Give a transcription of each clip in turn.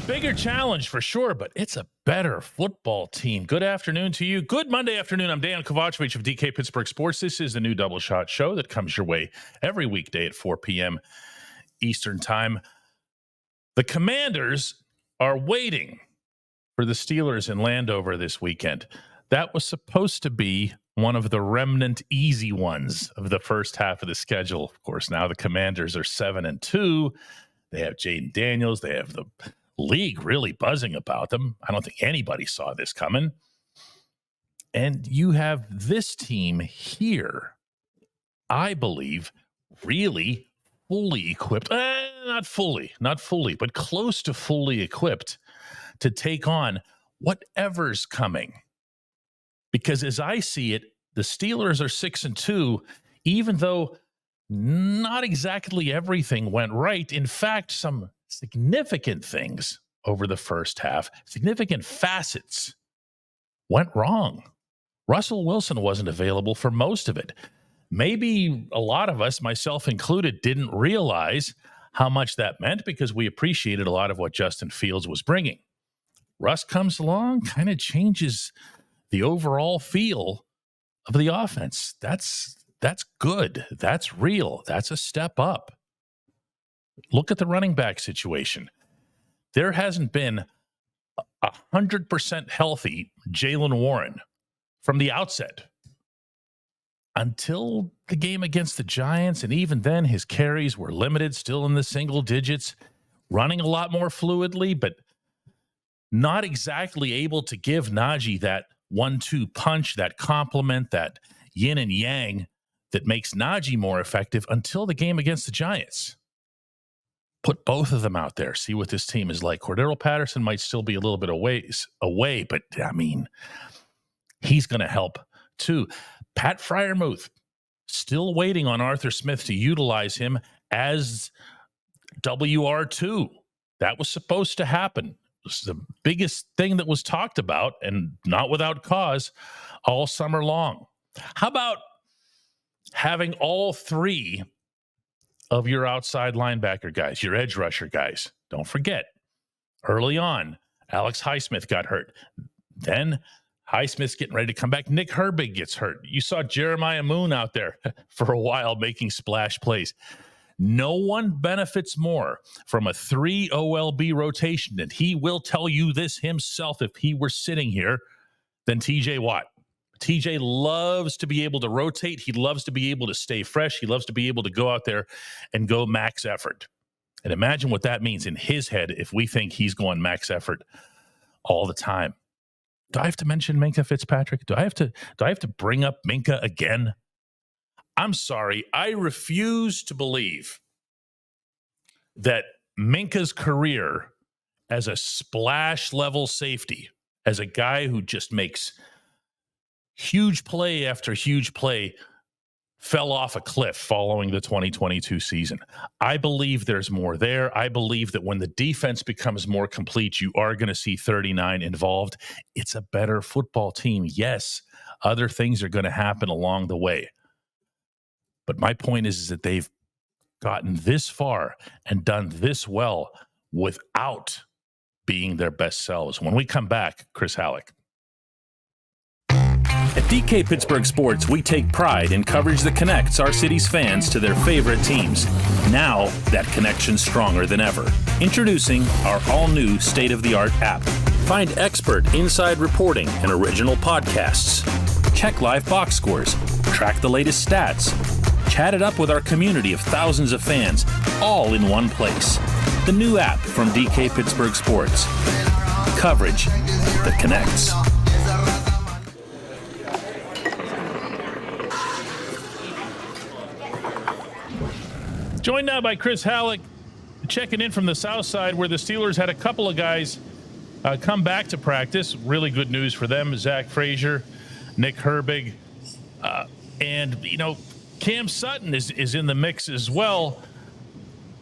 Bigger challenge for sure, but it's a better football team. Good afternoon to you. Good Monday afternoon. I'm Dejan Kovacevic of DK Pittsburgh Sports. This is the new Double Shot Show that comes your way every weekday at 4 p.m. Eastern Time. The Commanders are waiting for the Steelers in Landover this weekend. That was supposed to be one of the remnant easy ones of the first half of the schedule. Of course, now the Commanders are 7-2. They have Jaden Daniels. They have the league really buzzing about them. I don't think anybody saw this coming. And you have this team here, I believe, really fully equipped. Not fully, but close to fully equipped to take on whatever's coming. Because as I see it, the Steelers are 6-2, even though not exactly everything went right. In fact, some significant things over the first half, significant facets went wrong. Russell Wilson wasn't available for most of it. Maybe a lot of us, myself included, didn't realize how much that meant because we appreciated a lot of what Justin Fields was bringing. Russ comes along, kind of changes the overall feel of the offense. That's good. That's real. That's a step up. Look at the running back situation. There hasn't been 100% healthy Jaylen Warren from the outset until the game against the Giants. And even then, his carries were limited, still in the single digits, running a lot more fluidly, but not exactly able to give Najee that 1-2 punch, that complement, that yin and yang that makes Najee more effective until the game against the Giants. Put both of them out there. See what this team is like. Cordero Patterson might still be a little bit away, but I mean, he's going to help too. Pat Freiermuth, still waiting on Arthur Smith to utilize him as WR2. That was supposed to happen. It was the biggest thing that was talked about, and not without cause, all summer long. How about having all three of your outside linebacker guys, your edge rusher guys? Don't forget, early on, Alex Highsmith got hurt. Then Highsmith's getting ready to come back. Nick Herbig gets hurt. You saw Jeremiah Moon out there for a while making splash plays. No one benefits more from a 3 OLB rotation, and he will tell you this himself if he were sitting here, than TJ Watt. TJ loves to be able to rotate. He loves to be able to stay fresh. He loves to be able to go out there and go max effort. And imagine what that means in his head if we think he's going max effort all the time. Do I have to mention Minkah Fitzpatrick? Do I have to bring up Minkah again? I'm sorry. I refuse to believe that Minkah's career as a splash level safety, as a guy who just makes huge play after huge play, fell off a cliff following the 2022 season. I believe there's more there. I believe that when the defense becomes more complete, you are going to see 39 involved. It's a better football team. Yes, other things are going to happen along the way. But my point is that they've gotten this far and done this well without being their best selves. When we come back, Chris Halleck. At DK Pittsburgh Sports, we take pride in coverage that connects our city's fans to their favorite teams. Now, that connection's stronger than ever. Introducing our all-new state-of-the-art app. Find expert inside reporting and original podcasts. Check live box scores. Track the latest stats. Chat it up with our community of thousands of fans, all in one place. The new app from DK Pittsburgh Sports. Coverage that connects. Joined now by Chris Halleck, checking in from the south side, where the Steelers had a couple of guys come back to practice. Really good news for them. Zach Frazier, Nick Herbig, and, Cam Sutton is in the mix as well.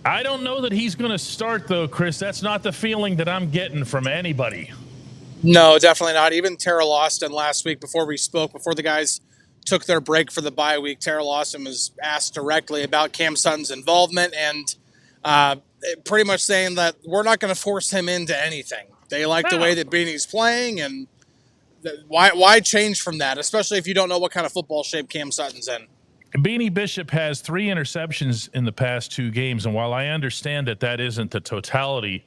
I don't know that he's going to start, though, Chris. That's not the feeling that I'm getting from anybody. No, definitely not. Even Terrell Austin last week, before we spoke, before the guys took their break for the bye week, Terrell Austin was asked directly about Cam Sutton's involvement, and pretty much saying that we're not going to force him into anything. They like the way that Beanie's playing, and why change from that, especially if you don't know what kind of football shape Cam Sutton's in. Beanie Bishop has 3 interceptions in the past 2 games, and while I understand that isn't the totality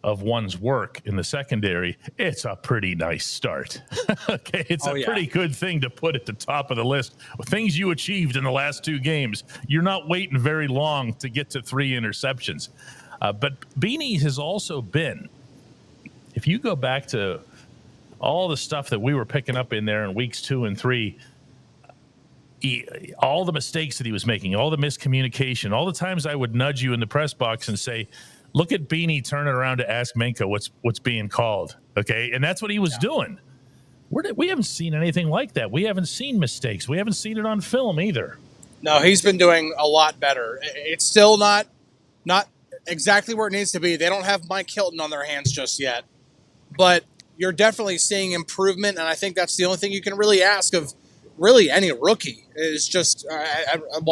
of one's work in the secondary, it's a pretty nice start. Okay, it's pretty good thing to put at the top of the list. Things you achieved in the last 2 games. You're not waiting very long to get to 3 interceptions. But Beanie has also been, if you go back to all the stuff that we were picking up in there in weeks 2 and 3, all the mistakes that he was making, all the miscommunication, all the times I would nudge you in the press box and say, look at Beanie turning around to ask Minka what's being called. Okay. And that's what he was doing. We haven't seen anything like that. We haven't seen mistakes. We haven't seen it on film either. No, he's been doing a lot better. It's still not exactly where it needs to be. They don't have Mike Hilton on their hands just yet, but you're definitely seeing improvement. And I think that's the only thing you can really ask of really any rookie, is just,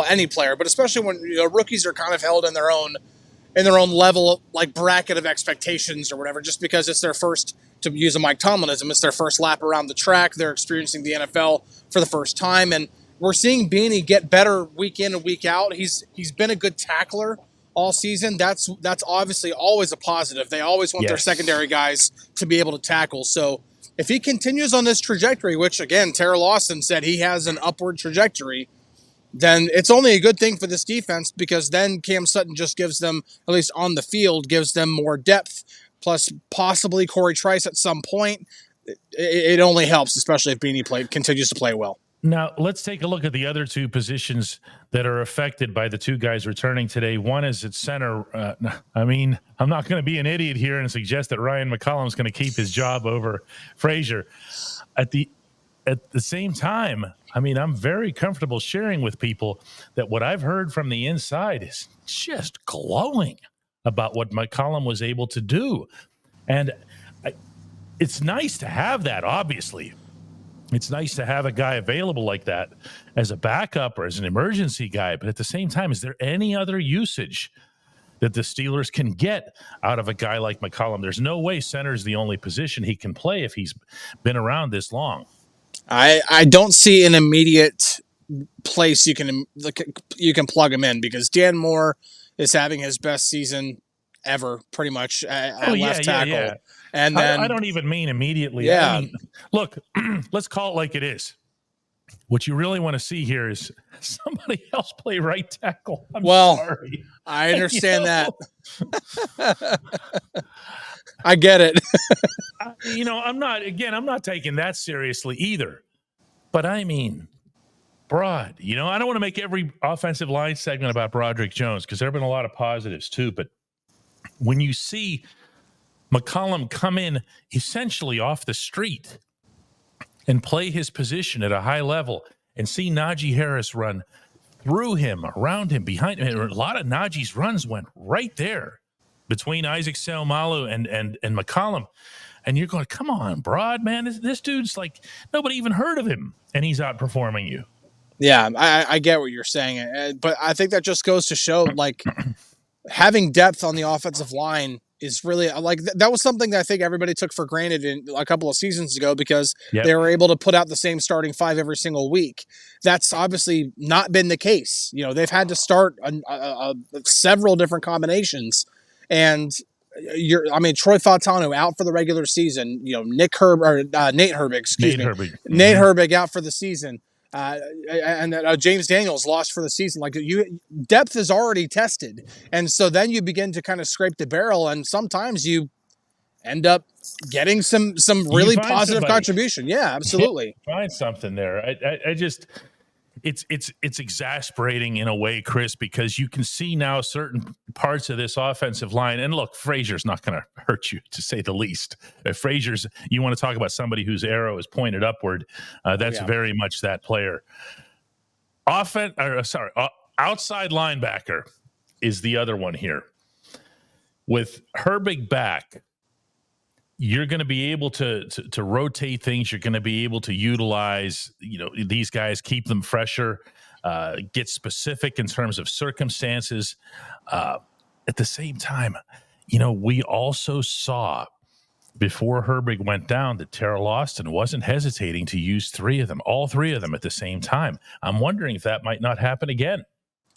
any player, but especially when rookies are kind of held in their own level, like bracket of expectations or whatever, just because it's their first, to use a Mike Tomlinism, it's their first lap around the track. They're experiencing the NFL for the first time. And we're seeing Beanie get better week in and week out. He's been a good tackler all season. That's obviously always a positive. They always want their secondary guys to be able to tackle. So if he continues on this trajectory, which again, Tara Lawson said he has an upward trajectory, then it's only a good thing for this defense, because then Cam Sutton just gives them, at least on the field, gives them more depth, plus possibly Corey Trice at some point. It only helps, especially if Beanie continues to play well. Now, let's take a look at the other 2 positions that are affected by the 2 guys returning today. One is at center. I'm not going to be an idiot here and suggest that Ryan McCollum's going to keep his job over Frazier. At the same time, I'm very comfortable sharing with people that what I've heard from the inside is just glowing about what McCollum was able to do. And it's nice to have that, obviously. It's nice to have a guy available like that as a backup or as an emergency guy. But at the same time, is there any other usage that the Steelers can get out of a guy like McCollum? There's no way center is the only position he can play if he's been around this long. I don't see an immediate place you can plug him in, because Dan Moore is having his best season ever, pretty much, at left tackle. Yeah. And then I don't even mean immediately. Yeah. Look, let's call it like it is. What you really want to see here is somebody else play right tackle. I'm sorry. I understand that. I get it. I'm not taking that seriously either. But Broad, I don't want to make every offensive line segment about Broderick Jones, because there have been a lot of positives too. But when you see McCollum come in essentially off the street and play his position at a high level, and see Najee Harris run through him, around him, behind him, a lot of Najee's runs went right there between Isaac Seumalo and McCollum. And you're going, come on, Broad, man. This dude's like, nobody even heard of him, and he's outperforming you. Yeah, I get what you're saying. But I think that just goes to show, like, having depth on the offensive line is really, like, that was something that I think everybody took for granted in a couple of seasons ago, because they were able to put out the same starting 5 every single week. That's obviously not been the case. They've had to start several different combinations. And Troy Fautanu out for the regular season. Nate Herbig, Nate Herbig out for the season. And James Daniels lost for the season. Like, depth is already tested, and so then you begin to kind of scrape the barrel, and sometimes you end up getting some really positive contribution. Yeah, absolutely. Find something there. I just, it's exasperating in a way, Chris, because you can see now certain parts of this offensive line. And look, Frazier's not going to hurt you, to say the least. Frazier's, you want to talk about somebody whose arrow is pointed upward. That's very much that player. Outside linebacker is the other one here. With Herbig back, you're going to be able to rotate things. You're going to be able to utilize, these guys, keep them fresher, get specific in terms of circumstances. at the same time, we also saw before Herbig went down that Terrell Austin wasn't hesitating to use all three of them at the same time. I'm wondering if that might not happen again.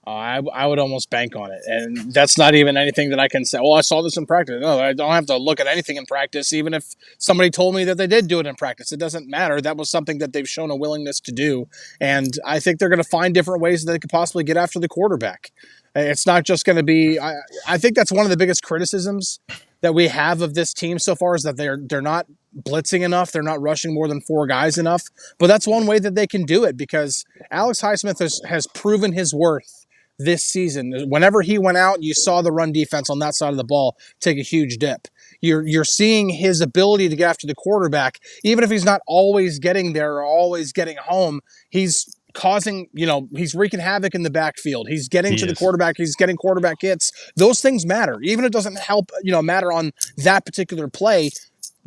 I would almost bank on it. And that's not even anything that I can say, well, I saw this in practice. No, I don't have to look at anything in practice. Even if somebody told me that they did do it in practice, it doesn't matter. That was something that they've shown a willingness to do. And I think they're going to find different ways that they could possibly get after the quarterback. It's not just going to be, I think that's one of the biggest criticisms that we have of this team so far is that they're not blitzing enough. They're not rushing more than 4 guys enough. But that's one way that they can do it because Alex Highsmith has proven his worth this season. Whenever he went out, you saw the run defense on that side of the ball take a huge dip. You're seeing his ability to get after the quarterback, even if he's not always getting there or always getting home. He's causing, he's wreaking havoc in the backfield. He's getting to the quarterback. He's getting quarterback hits. Those things matter. Even if it doesn't help, matter on that particular play,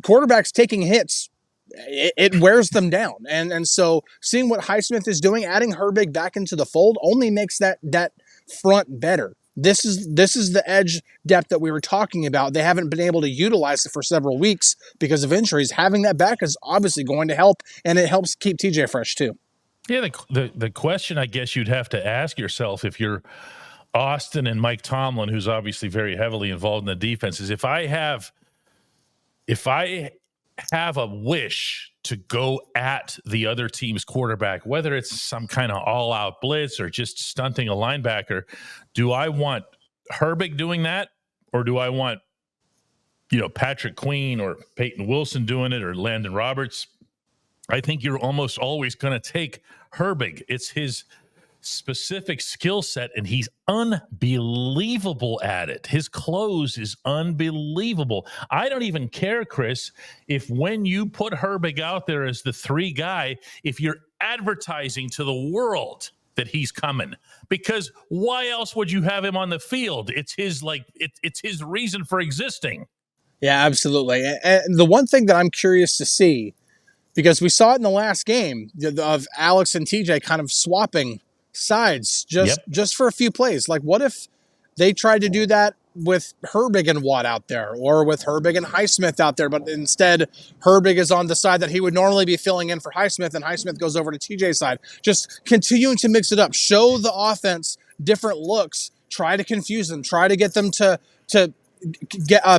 quarterbacks taking hits, it wears them down. And so seeing what Highsmith is doing, adding Herbig back into the fold only makes that front better. This is the edge depth that we were talking about. They haven't been able to utilize it for several weeks because of injuries. Having that back is obviously going to help, and it helps keep TJ fresh too. Yeah, the question I guess you'd have to ask yourself if you're Austin and Mike Tomlin, who's obviously very heavily involved in the defense, is if I have a wish to go at the other team's quarterback, whether it's some kind of all-out blitz or just stunting a linebacker, do I want Herbig doing that, or do I want Patrick Queen or Peyton Wilson doing it, or Landon Roberts? I think you're almost always going to take Herbig. It's his specific skill set, and he's unbelievable at it. His close is unbelievable. I don't even care, Chris, if when you put Herbig out there as the 3 guy, if you're advertising to the world that he's coming, because why else would you have him on the field? It's his it's his reason for existing. Yeah, absolutely. And the one thing that I'm curious to see, because we saw it in the last game of Alex and TJ kind of swapping sides just for a few plays. Like, what if they tried to do that with Herbig and Watt out there, or with Herbig and Highsmith out there, but instead Herbig is on the side that he would normally be filling in for Highsmith, and Highsmith goes over to TJ's side. Just continuing to mix it up, show the offense different looks, try to confuse them, try to get them to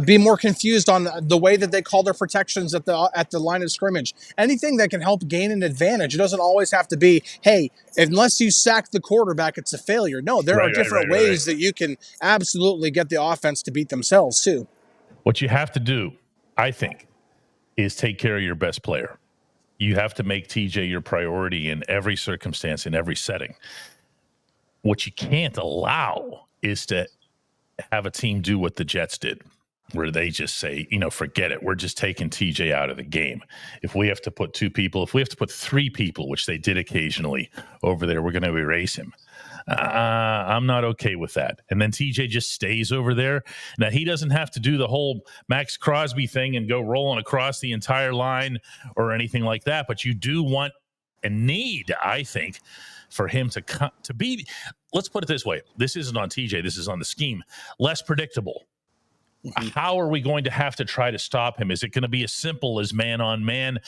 be more confused on the way that they call their protections at the line of scrimmage. Anything that can help gain an advantage. It doesn't always have to be, hey, unless you sack the quarterback, it's a failure. No, there are different ways that you can absolutely get the offense to beat themselves too. What you have to do, I think, is take care of your best player. You have to make TJ your priority in every circumstance, in every setting. What you can't allow is to have a team do what the Jets did, where they just say, forget it. We're just taking TJ out of the game. If we have to put 2 people, if we have to put 3 people, which they did occasionally over there, we're going to erase him. I'm not okay with that. And then TJ just stays over there. Now, he doesn't have to do the whole Max Crosby thing and go rolling across the entire line or anything like that. But you do want and need, I think, for him to be, let's put it this way. This isn't on TJ. This is on the scheme. Less predictable. Mm-hmm. How are we going to have to try to stop him? Is it going to be as simple as man on man?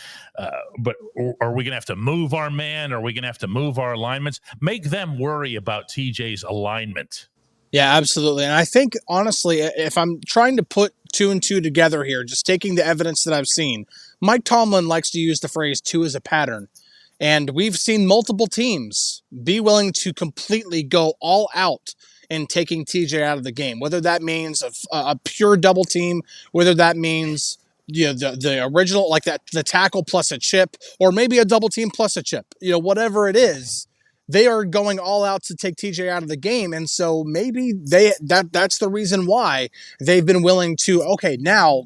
But are we going to have to move our man? Are we going to have to move our alignments? Make them worry about TJ's alignment. Yeah, absolutely. And I think, honestly, if I'm trying to put 2 and 2 together here, just taking the evidence that I've seen, Mike Tomlin likes to use the phrase 2 as a pattern. And we've seen multiple teams be willing to completely go all out in taking TJ out of the game, whether that means a pure double team, whether that means the original, like that, the tackle plus a chip, or maybe a double team plus a chip, whatever it is, they are going all out to take TJ out of the game. And so maybe that's the reason why they've been willing to, okay, now,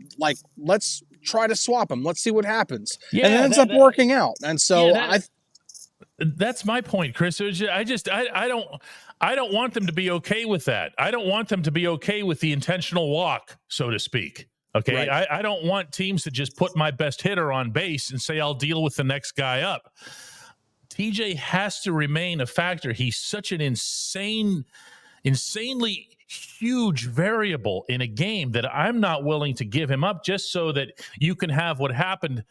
let's try to swap him. Let's see what happens. Yeah, and it ends up working out. And so that's my point, Chris. I don't want them to be okay with that. I don't want them to be okay with the intentional walk, so to speak. Okay. Right. I don't want teams to just put my best hitter on base and say, I'll deal with the next guy up. TJ has to remain a factor. He's such an insane insanely huge variable in a game that I'm not willing to give him up just so that you can have what happened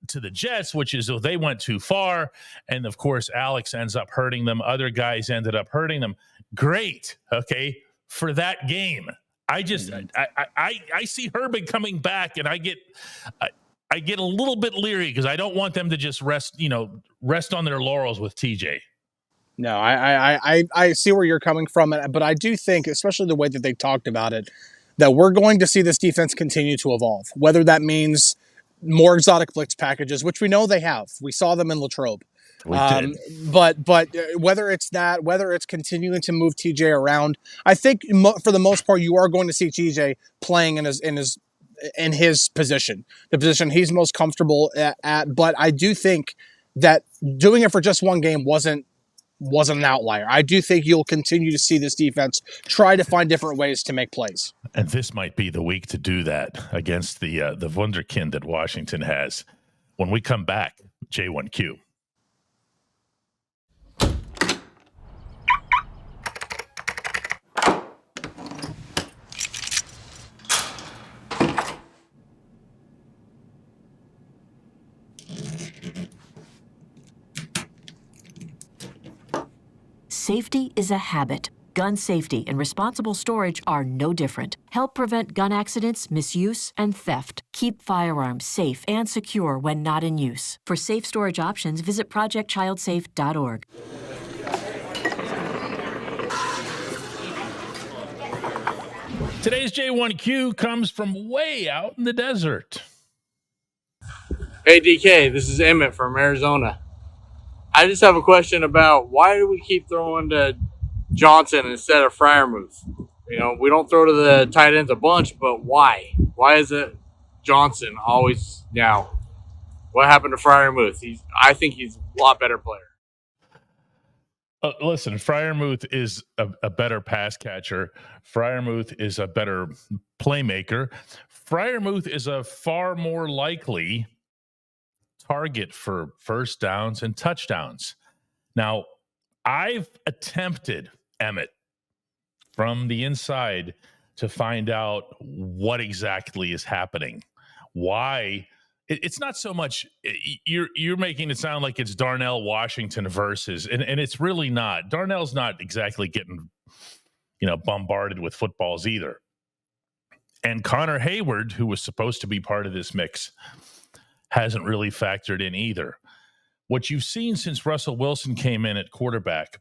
to the Jets, which is they went too far. And of course, Alex ends up hurting them. Other guys ended up hurting them. Great. Okay. For that game. I see Herbig coming back, and I get a little bit leery because I don't want them to just rest on their laurels with TJ. No, I see where you're coming from, but I do think, especially the way that they talked about it, that we're going to see this defense continue to evolve. Whether that means more exotic blitz packages, which we know they have. We saw them in Latrobe. We did. But whether it's that, whether it's continuing to move TJ around, I think for the most part you are going to see TJ playing in his position, the position he's most comfortable at. But I do think that doing it for just one game wasn't an outlier. I do think you'll continue to see this defense try to find different ways to make plays. And this might be the week to do that against the wunderkind that Washington has. When we come back, J1Q. Safety is a habit. Gun safety and responsible storage are no different. Help prevent gun accidents, misuse, and theft. Keep firearms safe and secure when not in use. For safe storage options, visit projectchildsafe.org. Today's J1Q comes from way out in the desert. Hey, DK, this is Emmett from Arizona. I just have a question about why do we keep throwing to Johnson instead of Freiermuth? We don't throw to the tight ends a bunch, but why? Why is it Johnson always now? What happened to Freiermuth? I think he's a lot better player. Listen, Freiermuth is a better pass catcher. Freiermuth is a better playmaker. Freiermuth is a far more likely target for first downs and touchdowns. Now, I've attempted, Emmett, from the inside to find out what exactly is happening. Why? It's not so much you're making it sound like it's Darnell Washington versus, and it's really not. Darnell's not exactly getting, bombarded with footballs either. And Connor Hayward, who was supposed to be part of this mix, hasn't really factored in either. What you've seen since Russell Wilson came in at quarterback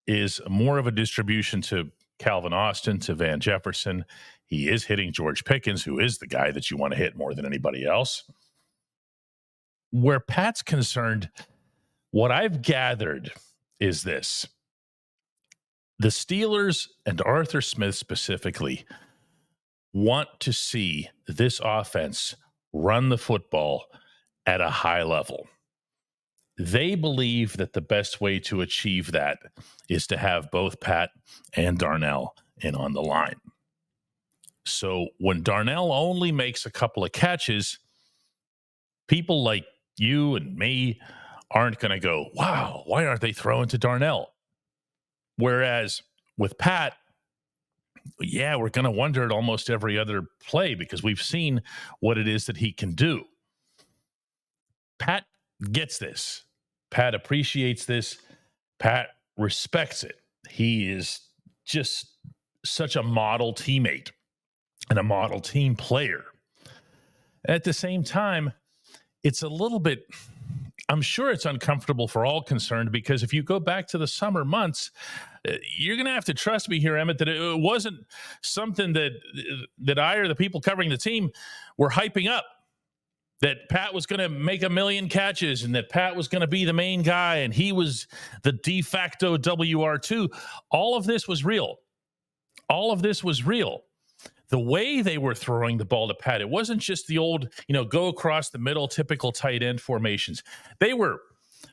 is more of a distribution to Calvin Austin, to Van Jefferson. He is hitting George Pickens, who is the guy that you want to hit more than anybody else. Where Pat's concerned, what I've gathered is this. The Steelers and Arthur Smith specifically want to see this offense run the football at a high level. They believe that the best way to achieve that is to have both Pat and Darnell in on the line. So when Darnell only makes a couple of catches, people like you and me aren't going to go, wow, why aren't they throwing to Darnell? Whereas with Pat, yeah, we're going to wonder at almost every other play because we've seen what it is that he can do. Pat gets this. Pat appreciates this. Pat respects it. He is just such a model teammate and a model team player. At the same time, it's a little bit, I'm sure it's uncomfortable for all concerned because if you go back to the summer months, you're going to have to trust me here, Emmett, that it wasn't something that I or the people covering the team were hyping up, that Pat was going to make 1 million catches and that Pat was going to be the main guy and he was the de facto WR2. All of this was real. All of this was real. The way they were throwing the ball to Pat, it wasn't just the old, go across the middle, typical tight end formations. They were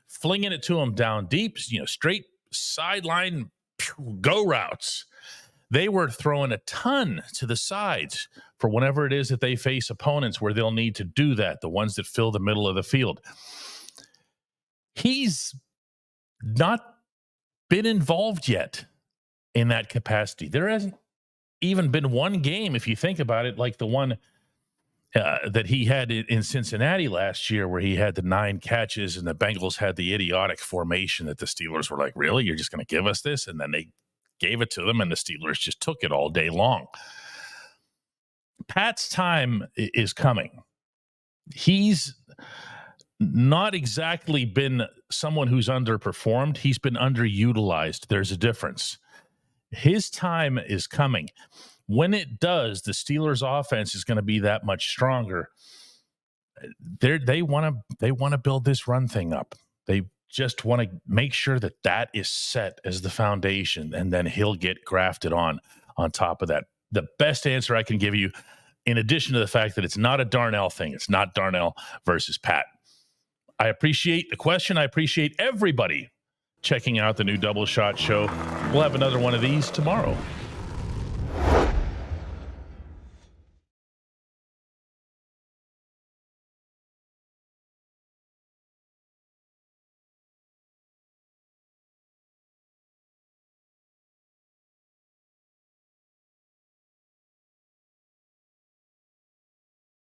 flinging it to him down deep, straight sideline go routes. They were throwing a ton to the sides for whenever it is that they face opponents where they'll need to do that, the ones that fill the middle of the field. He's not been involved yet in that capacity. There hasn't even been one game, if you think about it, like the one that he had in Cincinnati last year, where he had the 9 catches and the Bengals had the idiotic formation that the Steelers were like, really? You're just going to give us this? And then they gave it to them, and the Steelers just took it all day long. Pat's time is coming. He's not exactly been someone who's underperformed. He's been underutilized. There's a difference. His time is coming. When it does, the Steelers' offense is going to be that much stronger. They want to build this run thing up. They just want to make sure that is set as the foundation, and then he'll get grafted on top of that. The best answer I can give you, in addition to the fact that it's not a Darnell thing, it's not Darnell versus Pat. I appreciate the question. I appreciate everybody checking out the new Double Shot Show. We'll have another one of these tomorrow.